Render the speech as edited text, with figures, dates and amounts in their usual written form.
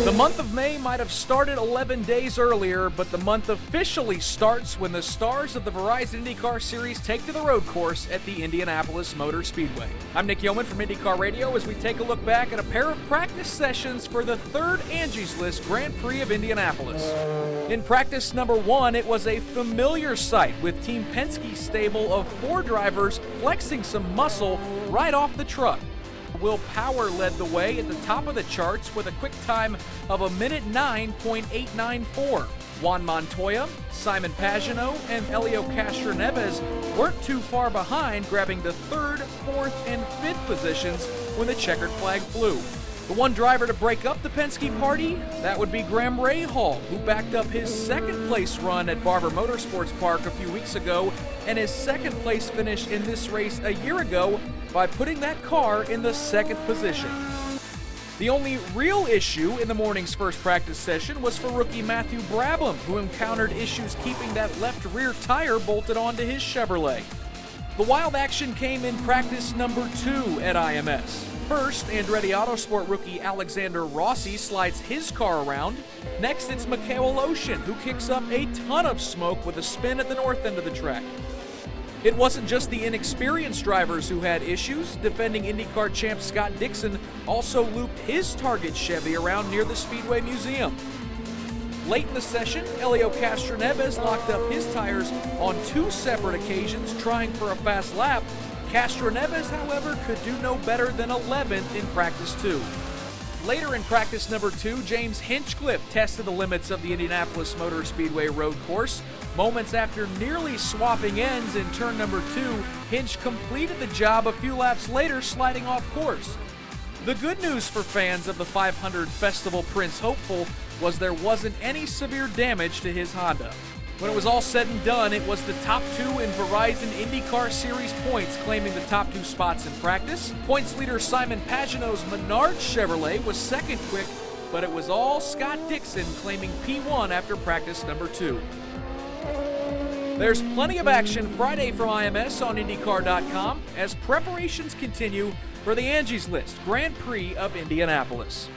The month of May might have started 11 days earlier, but the month officially starts when the stars of the Verizon IndyCar Series take to the road course at the Indianapolis Motor Speedway. I'm Nick Yeoman from IndyCar Radio as we take a look back at a pair of practice sessions for the third Angie's List Grand Prix of Indianapolis. In practice number 1, it was a familiar sight with Team Penske's stable of 4 drivers flexing some muscle right off the truck. Will Power led the way at the top of the charts with a quick time of 1:09.894. Juan Montoya, Simon Pagenaud, and Helio Castroneves weren't too far behind, grabbing the 3rd, 4th, and 5th positions when the checkered flag flew. The one driver to break up the Penske party, that would be Rahal, who backed up his second-place run at Barber Motorsports Park a few weeks ago and his second-place finish in this race a year ago by putting that car in the 2nd position. The only real issue in the morning's first practice session was for rookie Matthew Brabham, who encountered issues keeping that left rear tire bolted onto his Chevrolet. The wild action came in practice number 2 at IMS. First, Andretti Autosport rookie Alexander Rossi slides his car around. Next, it's Mikhail Ocean, who kicks up a ton of smoke with a spin at the north end of the track. It wasn't just the inexperienced drivers who had issues. Defending IndyCar champ Scott Dixon also looped his target Chevy around near the Speedway Museum. Late in the session, Helio Castroneves locked up his tires on 2 separate occasions trying for a fast lap. Castroneves, however, could do no better than 11th in practice 2. Later in practice number 2, James Hinchcliffe tested the limits of the Indianapolis Motor Speedway road course. Moments after nearly swapping ends in turn number 2, Hinch completed the job a few laps later, sliding off course. The good news for fans of the 500 Festival Prince hopeful was there wasn't any severe damage to his Honda. When it was all said and done, it was the top 2 in Verizon IndyCar Series points claiming the top 2 spots in practice. Points leader Simon Pagenaud's Menard Chevrolet was second quick, but it was all Scott Dixon claiming P1 after practice number 2. There's plenty of action Friday from IMS on IndyCar.com as preparations continue for the Angie's List Grand Prix of Indianapolis.